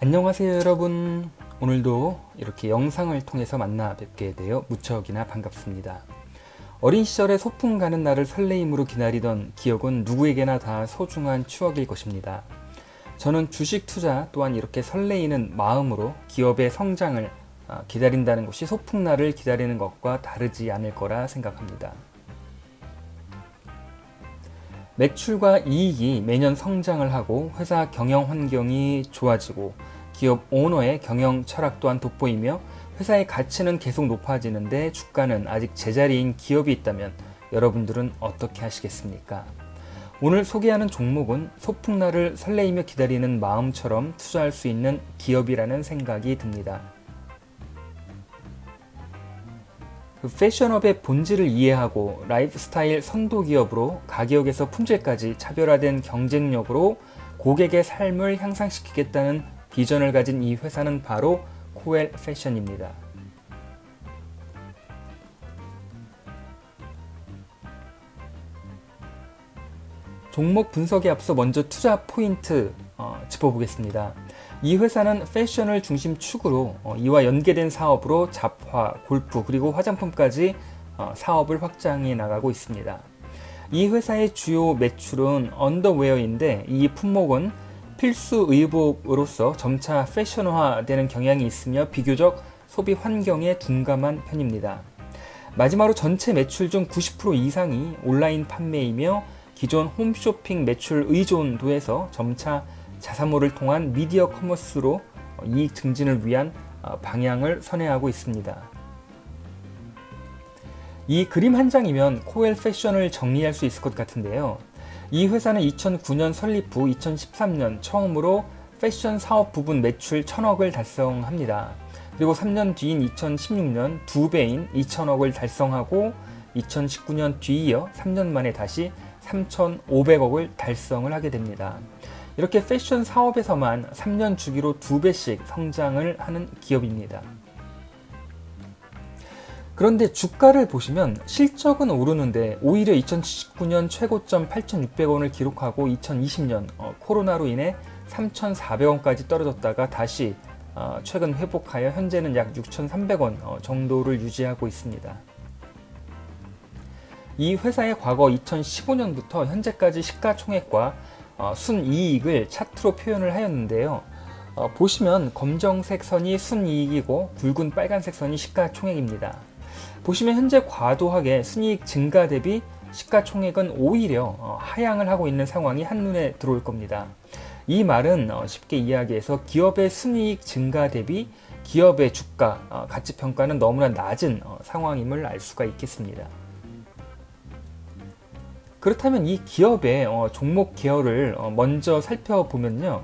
안녕하세요 여러분. 오늘도 이렇게 영상을 통해서 만나 뵙게 되어 무척이나 반갑습니다. 어린 시절에 소풍 가는 날을 설레임으로 기다리던 기억은 누구에게나 다 소중한 추억일 것입니다. 저는 주식 투자 또한 이렇게 설레이는 마음으로 기업의 성장을 기다린다는 것이 소풍날을 기다리는 것과 다르지 않을 거라 생각합니다. 매출과 이익이 매년 성장을 하고 회사 경영 환경이 좋아지고 기업 오너의 경영 철학 또한 돋보이며 회사의 가치는 계속 높아지는데 주가는 아직 제자리인 기업이 있다면 여러분들은 어떻게 하시겠습니까? 오늘 소개하는 종목은 소풍날을 설레이며 기다리는 마음처럼 투자할 수 있는 기업이라는 생각이 듭니다. 패션업의 본질을 이해하고 라이프스타일 선도 기업으로 가격에서 품질까지 차별화된 경쟁력으로 고객의 삶을 향상시키겠다는 비전을 가진 이 회사는 바로 코엘 패션입니다. 종목 분석에 앞서 먼저 투자 포인트 짚어보겠습니다. 이 회사는 패션을 중심 축으로 이와 연계된 사업으로 잡화, 골프 그리고 화장품까지 사업을 확장해 나가고 있습니다. 이 회사의 주요 매출은 언더웨어인데 이 품목은 필수 의복으로서 점차 패션화되는 경향이 있으며 비교적 소비 환경에 둔감한 편입니다. 마지막으로 전체 매출 중 90% 이상이 온라인 판매이며 기존 홈쇼핑 매출 의존도에서 점차 자사몰을 통한 미디어 커머스로 이익 증진을 위한 방향을 선회하고 있습니다. 이 그림 한 장이면 코엘 패션을 정리할 수 있을 것 같은데요. 이 회사는 2009년 설립 후 2013년 처음으로 패션 사업 부분 매출 1000억을 달성합니다. 그리고 3년 뒤인 2016년 2배인 2000억을 달성하고 2019년 뒤이어 3년 만에 다시 3,500억을 달성을 하게 됩니다. 이렇게 패션 사업에서만 3년 주기로 2배씩 성장을 하는 기업입니다. 그런데 주가를 보시면 실적은 오르는데 오히려 2019년 최고점 8,600원을 기록하고 2020년 코로나로 인해 3,400원까지 떨어졌다가 다시 최근 회복하여 현재는 약 6,300원 정도를 유지하고 있습니다. 이 회사의 과거 2015년부터 현재까지 시가총액과 순이익을 차트로 표현을 하였는데요. 보시면 검정색 선이 순이익이고 굵은 빨간색 선이 시가총액입니다. 보시면 현재 과도하게 순이익 증가 대비 시가총액은 오히려 하향을 하고 있는 상황이 한눈에 들어올 겁니다. 이 말은 쉽게 이야기해서 기업의 순이익 증가 대비 기업의 주가 가치평가는 너무나 낮은 상황임을 알 수가 있겠습니다. 그렇다면 이 기업의 종목 계열을 먼저 살펴보면요.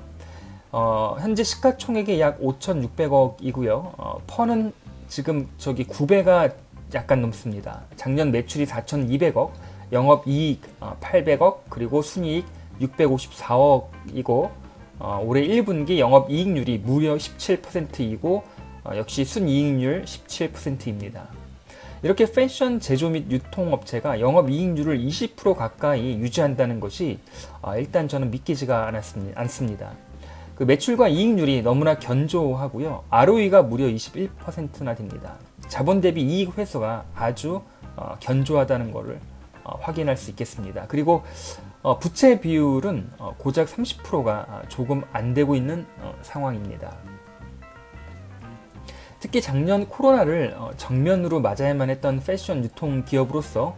현재 시가총액이 약 5,600억이고요. 펀은 지금 9배가 약간 넘습니다. 작년 매출이 4,200억, 영업이익 800억, 그리고 순이익 654억이고 올해 1분기 영업이익률이 무려 17%이고 역시 순이익률 17%입니다. 이렇게 패션 제조 및 유통업체가 영업이익률을 20% 가까이 유지한다는 것이 일단 저는 믿기지가 않습니다. 그 매출과 이익률이 너무나 견조하고요. ROE가 무려 21%나 됩니다. 자본 대비 이익 회수가 아주 견조하다는 것을 확인할 수 있겠습니다. 그리고 부채 비율은 고작 30%가 조금 안 되고 있는 상황입니다. 특히 작년 코로나를 정면으로 맞아야만 했던 패션 유통 기업으로서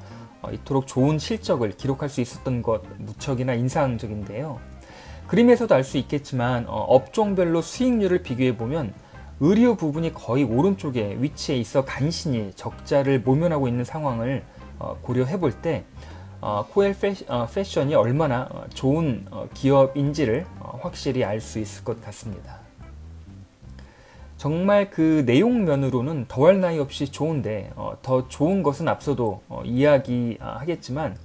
이토록 좋은 실적을 기록할 수 있었던 것 무척이나 인상적인데요. 그림에서도 알 수 있겠지만 업종별로 수익률을 비교해보면 의류 부분이 거의 오른쪽에 위치해 있어 간신히 적자를 모면하고 있는 상황을 고려해볼 때 코엘 패션이 얼마나 좋은 기업인지를 확실히 알 수 있을 것 같습니다. 정말 그 내용면으로는 더할 나위 없이 좋은데 더 좋은 것은 앞서도 이야기하겠지만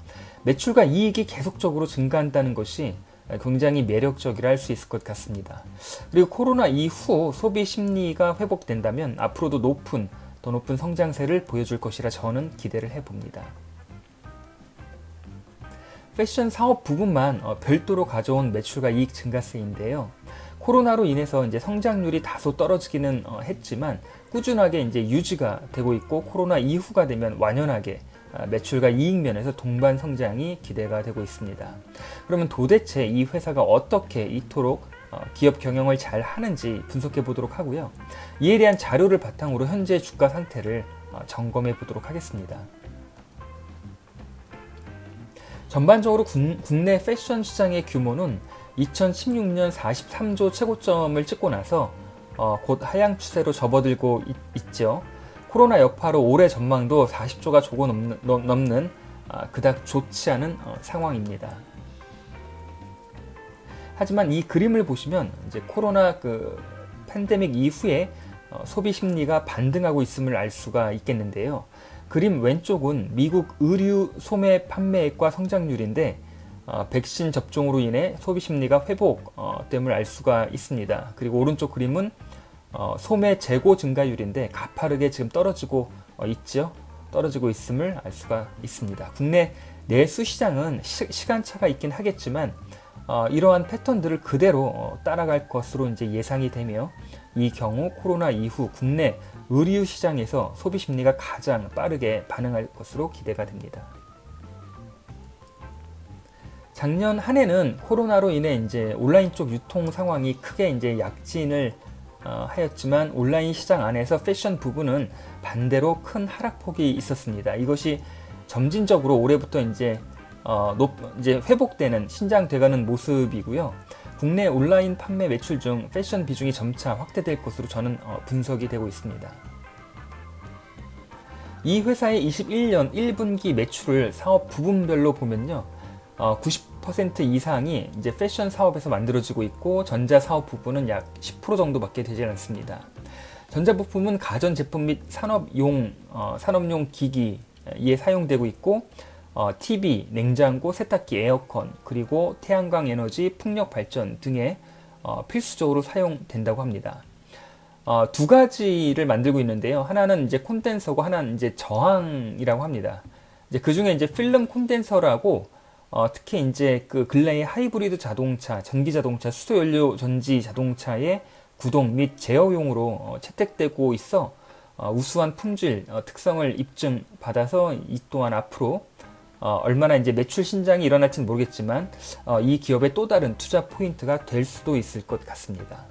매출과 이익이 계속적으로 증가한다는 것이 굉장히 매력적이라 할 수 있을 것 같습니다. 그리고 코로나 이후 소비 심리가 회복된다면 앞으로도 더 높은 성장세를 보여줄 것이라 저는 기대를 해봅니다. 패션 사업 부분만 별도로 가져온 매출과 이익 증가세인데요. 코로나로 인해서 이제 성장률이 다소 떨어지기는 했지만 꾸준하게 이제 유지가 되고 있고, 코로나 이후가 되면 완연하게 매출과 이익 면에서 동반 성장이 기대가 되고 있습니다. 그러면 도대체 이 회사가 어떻게 이토록 기업 경영을 잘 하는지 분석해 보도록 하고요. 이에 대한 자료를 바탕으로 현재 주가 상태를 점검해 보도록 하겠습니다. 전반적으로 국내 패션 시장의 규모는 2016년 43조 최고점을 찍고 나서 곧 하향 추세로 접어들고 있죠. 코로나 여파로 올해 전망도 40조가 조금 넘는 그닥 좋지 않은 상황입니다. 하지만 이 그림을 보시면 이제 코로나 팬데믹 이후에 소비 심리가 반등하고 있음을 알 수가 있겠는데요. 그림 왼쪽은 미국 의류 소매 판매액과 성장률인데 백신 접종으로 인해 소비 심리가 회복됨을 알 수가 있습니다. 그리고 오른쪽 그림은 소매 재고 증가율인데 가파르게 지금 떨어지고 있죠. 떨어지고 있음을 알 수가 있습니다. 국내 내수 시장은 시간차가 있긴 하겠지만 이러한 패턴들을 그대로 따라갈 것으로 이제 예상이 되며, 이 경우 코로나 이후 국내 의류 시장에서 소비 심리가 가장 빠르게 반응할 것으로 기대가 됩니다. 작년 한 해는 코로나로 인해 이제 온라인 쪽 유통 상황이 크게 이제 약진을 하였지만, 온라인 시장 안에서 패션 부분은 반대로 큰 하락폭이 있었습니다. 이것이 점진적으로 올해부터 이제 회복되는 신장돼가는 모습이고요. 국내 온라인 판매 매출 중 패션 비중이 점차 확대될 것으로 저는 분석이 되고 있습니다. 이 회사의 21년 1분기 매출을 사업 부분별로 보면요, 90% 이상이 이제 패션 사업에서 만들어지고 있고, 전자 사업 부분은 약 10% 정도밖에 되지 않습니다. 전자 부품은 가전 제품 및 산업용 기기에 사용되고 있고, TV, 냉장고, 세탁기, 에어컨, 그리고 태양광 에너지, 풍력 발전 등에 필수적으로 사용된다고 합니다. 두 가지를 만들고 있는데요. 하나는 이제 콘덴서고 하나는 이제 저항이라고 합니다. 이제 그 중에 이제 필름 콘덴서라고 특히 이제 그 근래의 하이브리드 자동차, 전기 자동차, 수소 연료 전지 자동차의 구동 및 제어용으로 채택되고 있어 우수한 품질, 특성을 입증받아서 이 또한 앞으로 얼마나 이제 매출 신장이 일어날지는 모르겠지만 이 기업의 또 다른 투자 포인트가 될 수도 있을 것 같습니다.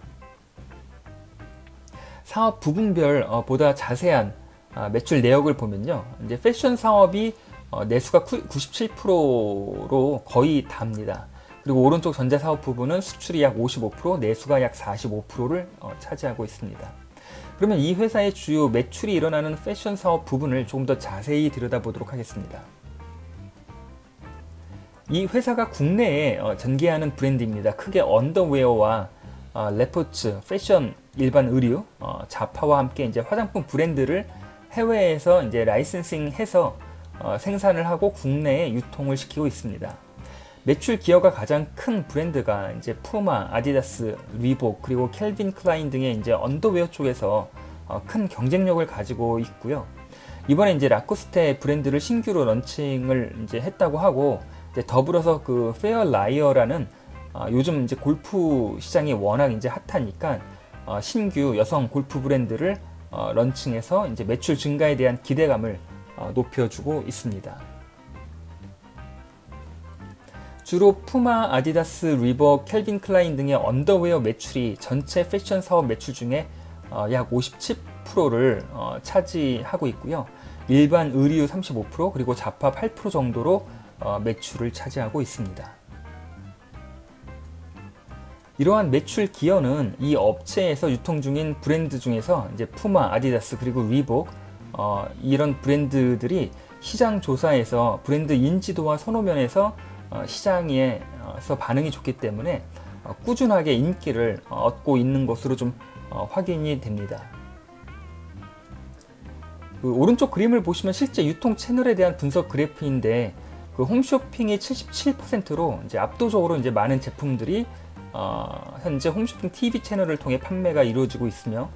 사업 부분별 보다 자세한 매출 내역을 보면요, 이제 패션 사업이 내수가 97%로 거의 답니다. 그리고 오른쪽 전자 사업 부분은 수출이 약 55%, 내수가 약 45%를 차지하고 있습니다. 그러면 이 회사의 주요 매출이 일어나는 패션 사업 부분을 조금 더 자세히 들여다보도록 하겠습니다. 이 회사가 국내에 전개하는 브랜드입니다. 크게 언더웨어와 레포츠, 패션, 일반 의류, 자파와 함께 이제 화장품 브랜드를 해외에서 이제 라이센싱해서 생산을 하고 국내에 유통을 시키고 있습니다. 매출 기여가 가장 큰 브랜드가 이제 푸마, 아디다스, 리복, 그리고 캘빈 클라인 등의 이제 언더웨어 쪽에서 큰 경쟁력을 가지고 있고요. 이번에 이제 라코스테 브랜드를 신규로 런칭을 이제 했다고 하고, 이제 더불어서 그 페어라이어라는 요즘 이제 골프 시장이 워낙 이제 핫하니까 신규 여성 골프 브랜드를 런칭해서 이제 매출 증가에 대한 기대감을 높여주고 있습니다. 주로 푸마, 아디다스, 리복, 캘빈 클라인 등의 언더웨어 매출이 전체 패션 사업 매출 중에 약 57%를 차지하고 있고요. 일반 의류 35%, 그리고 자파 8% 정도로 매출을 차지하고 있습니다. 이러한 매출 기여는 이 업체에서 유통 중인 브랜드 중에서 이제 푸마, 아디다스, 그리고 리복 이런 브랜드들이 시장 조사에서 브랜드 인지도와 선호면에서 시장에서 반응이 좋기 때문에 꾸준하게 인기를 얻고 있는 것으로 좀 확인이 됩니다. 그 오른쪽 그림을 보시면 실제 유통 채널에 대한 분석 그래프인데, 그 홈쇼핑이 77%로 이제 압도적으로 이제 많은 제품들이 현재 홈쇼핑 TV 채널을 통해 판매가 이루어지고 있으며,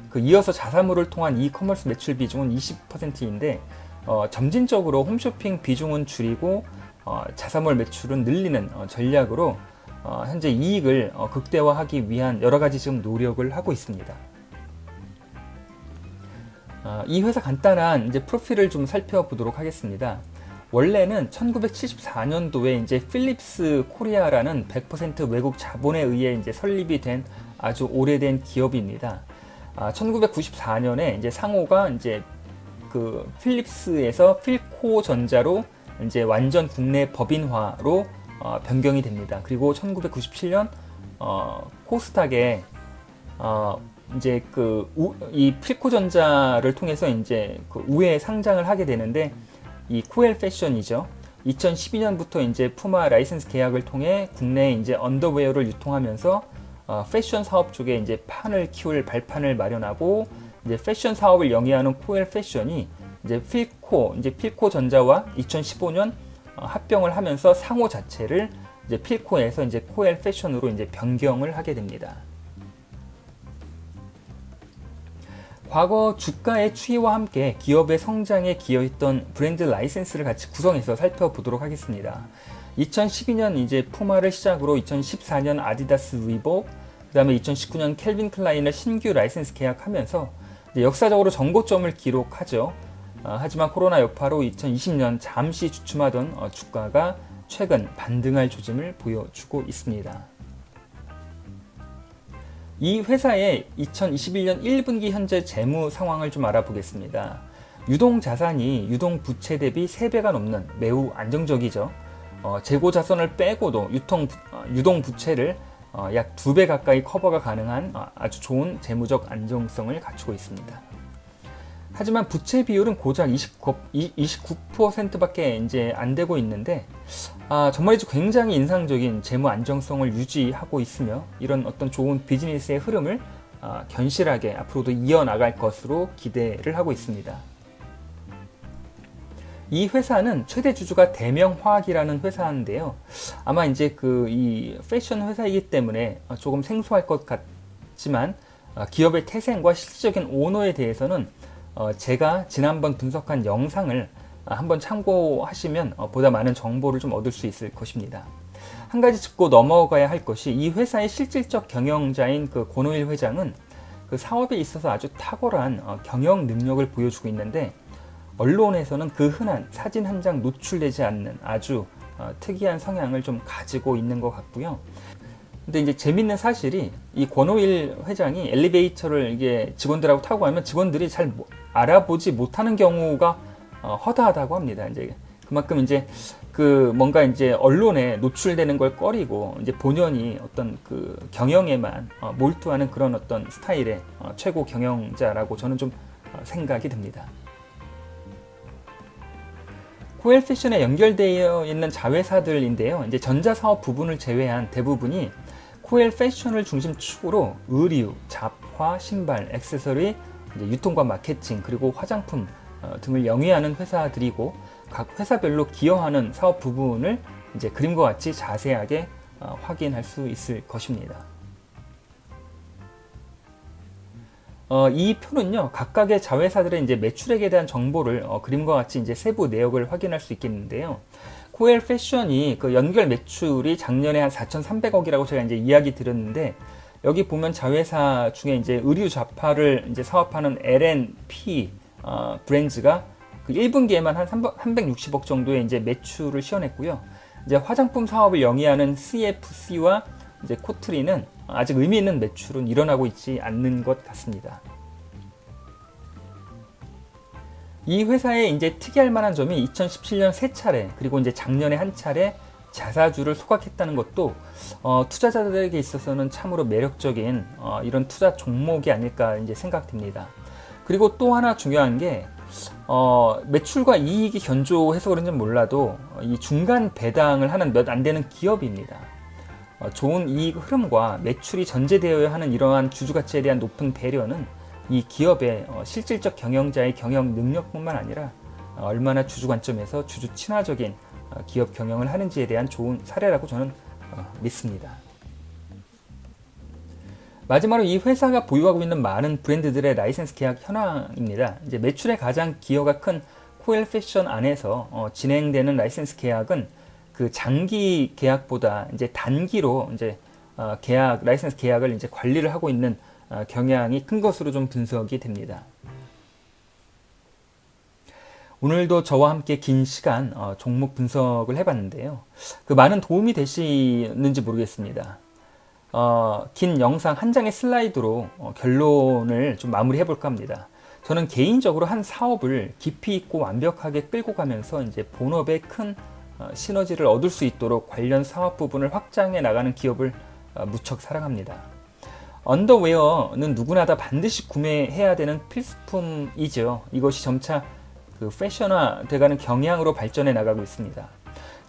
그 이어서 자사몰을 통한 이커머스 매출 비중은 20%인데 점진적으로 홈쇼핑 비중은 줄이고 자사몰 매출은 늘리는 전략으로 현재 이익을 극대화하기 위한 여러 가지 지금 노력을 하고 있습니다. 이 회사 간단한 이제 프로필을 좀 살펴보도록 하겠습니다. 원래는 1974년도에 이제 필립스 코리아라는 100% 외국 자본에 의해 이제 설립이 된 아주 오래된 기업입니다. 1994년에 이제 상호가 이제 그 필립스에서 필코 전자로 이제 완전 국내 법인화로 변경이 됩니다. 그리고 1997년 코스닥에 이제 이 필코 전자를 통해서 이제 그 우회에 상장을 하게 되는데, 이 코엘 패션이죠. 2012년부터 이제 푸마 라이센스 계약을 통해 국내에 이제 언더웨어를 유통하면서 패션 사업 쪽에 이제 판을 키울 발판을 마련하고, 이제 패션 사업을 영위하는 코엘 패션이 이제 필코 전자와 2015년 합병을 하면서 상호 자체를 이제 필코에서 이제 코엘 패션으로 이제 변경을 하게 됩니다. 과거 주가의 추이와 함께 기업의 성장에 기여했던 브랜드 라이센스를 같이 구성해서 살펴보도록 하겠습니다. 2012년 이제 푸마를 시작으로 2014년 아디다스 리복, 그 다음에 2019년 캘빈 클라인을 신규 라이센스 계약하면서 이제 역사적으로 정고점을 기록하죠. 하지만 코로나 여파로 2020년 잠시 주춤하던 주가가 최근 반등할 조짐을 보여주고 있습니다. 이 회사의 2021년 1분기 현재 재무 상황을 좀 알아보겠습니다. 유동 자산이 유동 부채 대비 3배가 넘는 매우 안정적이죠. 재고 자산을 빼고도 유동 부채를 약 2배 가까이 커버가 가능한 아주 좋은 재무적 안정성을 갖추고 있습니다. 하지만 부채 비율은 고작 29%밖에 이제 안 되고 있는데, 정말이지 굉장히 인상적인 재무 안정성을 유지하고 있으며, 이런 어떤 좋은 비즈니스의 흐름을 견실하게 앞으로도 이어나갈 것으로 기대를 하고 있습니다. 이 회사는 최대 주주가 대명화학이라는 회사인데요. 아마 이제 이 패션 회사이기 때문에 조금 생소할 것 같지만, 기업의 태생과 실질적인 오너에 대해서는 제가 지난번 분석한 영상을 한번 참고하시면 보다 많은 정보를 좀 얻을 수 있을 것입니다. 한 가지 짚고 넘어가야 할 것이, 이 회사의 실질적 경영자인 그 권오일 회장은 그 사업에 있어서 아주 탁월한 경영 능력을 보여주고 있는데, 언론에서는 그 흔한 사진 한 장 노출되지 않는 아주 특이한 성향을 좀 가지고 있는 것 같고요. 근데 이제 재밌는 사실이, 이 권오일 회장이 엘리베이터를 이게 직원들하고 타고 가면 직원들이 잘 알아보지 못하는 경우가 허다하다고 합니다. 이제 그만큼 이제 뭔가 이제 언론에 노출되는 걸 꺼리고 이제 본연이 어떤 그 경영에만 몰두하는 그런 어떤 스타일의 최고 경영자라고 저는 좀 생각이 듭니다. 코엘 패션에 연결되어 있는 자회사들인데요. 이제 전자사업 부분을 제외한 대부분이 코엘 패션을 중심 축으로 의류, 잡화, 신발, 액세서리, 이제 유통과 마케팅, 그리고 화장품 등을 영위하는 회사들이고, 각 회사별로 기여하는 사업 부분을 이제 그림과 같이 자세하게 확인할 수 있을 것입니다. 이 표는요, 각각의 자회사들의 이제 매출액에 대한 정보를 그림과 같이 이제 세부 내역을 확인할 수 있겠는데요. 코엘 패션이 그 연결 매출이 작년에 한 4,300억이라고 제가 이제 이야기 드렸는데, 여기 보면 자회사 중에 이제 의류 잡화를 이제 사업하는 L&P 브랜드가 그 1분기에만 한 360억 정도의 이제 매출을 시현했고요. 이제 화장품 사업을 영위하는 CFC와 이제 코트리는 아직 의미 있는 매출은 일어나고 있지 않는 것 같습니다. 이 회사에 이제 특이할 만한 점이 2017년 3차례, 그리고 이제 작년에 한 차례 자사주를 소각했다는 것도 투자자들에게 있어서는 참으로 매력적인 이런 투자 종목이 아닐까 이제 생각됩니다. 그리고 또 하나 중요한 게 매출과 이익이 견조해서 그런지 몰라도 이 중간 배당을 하는 몇 안 되는 기업입니다. 좋은 이익 흐름과 매출이 전제되어야 하는 이러한 주주가치에 대한 높은 배려는 이 기업의 실질적 경영자의 경영 능력뿐만 아니라 얼마나 주주 관점에서 주주 친화적인 기업 경영을 하는지에 대한 좋은 사례라고 저는 믿습니다. 마지막으로 이 회사가 보유하고 있는 많은 브랜드들의 라이센스 계약 현황입니다. 이제 매출에 가장 기여가 큰 코엘 패션 안에서 진행되는 라이센스 계약은 그 장기 계약보다 이제 단기로 이제 라이선스 계약을 이제 관리를 하고 있는 경향이 큰 것으로 좀 분석이 됩니다. 오늘도 저와 함께 긴 시간 종목 분석을 해봤는데요. 그 많은 도움이 되시는지 모르겠습니다. 긴 영상 한 장의 슬라이드로 결론을 좀 마무리해 볼까 합니다. 저는 개인적으로 한 사업을 깊이 있고 완벽하게 끌고 가면서 이제 본업에 큰 시너지를 얻을 수 있도록 관련 사업 부분을 확장해 나가는 기업을 무척 사랑합니다. 언더웨어는 누구나 다 반드시 구매해야 되는 필수품이죠. 이것이 점차 그 패션화 돼가는 경향으로 발전해 나가고 있습니다.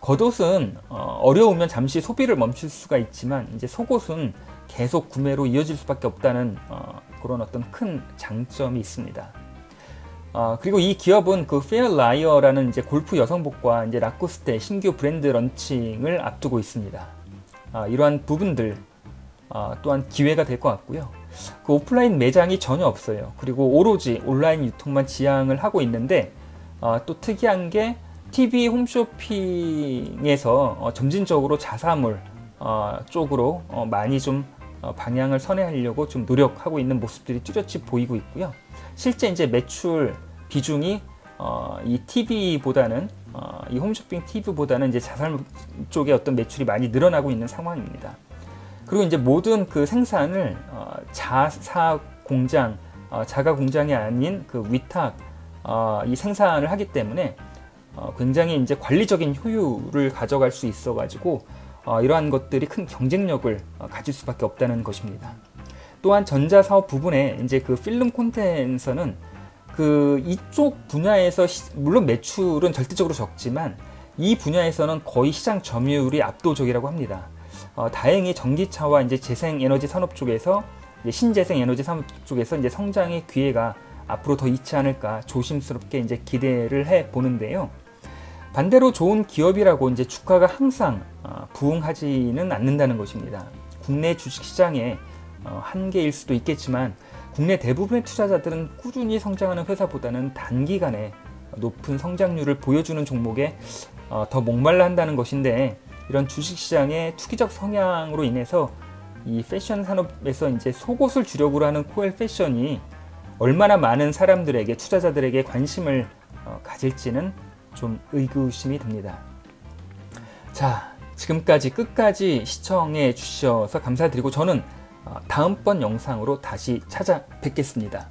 겉옷은 어려우면 잠시 소비를 멈출 수가 있지만 이제 속옷은 계속 구매로 이어질 수밖에 없다는 그런 어떤 큰 장점이 있습니다. 그리고 이 기업은 그 페어라이어라는 이제 골프 여성복과 이제 라코스테 신규 브랜드 런칭을 앞두고 있습니다. 이러한 부분들 또한 기회가 될 것 같고요. 그 오프라인 매장이 전혀 없어요. 그리고 오로지 온라인 유통만 지향을 하고 있는데 또 특이한 게 TV 홈쇼핑에서 점진적으로 자사몰 쪽으로 많이 좀 방향을 선회하려고 좀 노력하고 있는 모습들이 뚜렷이 보이고 있고요. 실제 이제 매출 비중이 이 TV보다는 이 홈쇼핑 TV보다는 이제 자사몰 쪽에 어떤 매출이 많이 늘어나고 있는 상황입니다. 그리고 이제 모든 그 생산을 자사 공장, 자가 공장이 아닌 그 위탁 이 생산을 하기 때문에 굉장히 이제 관리적인 효율을 가져갈 수 있어가지고 이러한 것들이 큰 경쟁력을 가질 수밖에 없다는 것입니다. 또한 전자 사업 부분에 이제 그 필름 콘텐츠는 그 이쪽 분야에서 물론 매출은 절대적으로 적지만 이 분야에서는 거의 시장 점유율이 압도적이라고 합니다. 다행히 전기차와 이제 재생에너지 산업 쪽에서 이제 신재생 에너지 산업 쪽에서 이제 성장의 기회가 앞으로 더 있지 않을까 조심스럽게 이제 기대를 해 보는데요. 반대로 좋은 기업이라고 이제 주가가 항상 부응하지는 않는다는 것입니다. 국내 주식시장의 한계일 수도 있겠지만 국내 대부분의 투자자들은 꾸준히 성장하는 회사보다는 단기간에 높은 성장률을 보여주는 종목에 더 목말라 한다는 것인데 이런 주식시장의 투기적 성향으로 인해서 이 패션 산업에서 이제 속옷을 주력으로 하는 코엘 패션이 얼마나 많은 사람들에게 투자자들에게 관심을 가질지는 좀 의구심이 듭니다. 자, 지금까지 끝까지 시청해 주셔서 감사드리고 저는 다음번 영상으로 다시 찾아뵙겠습니다.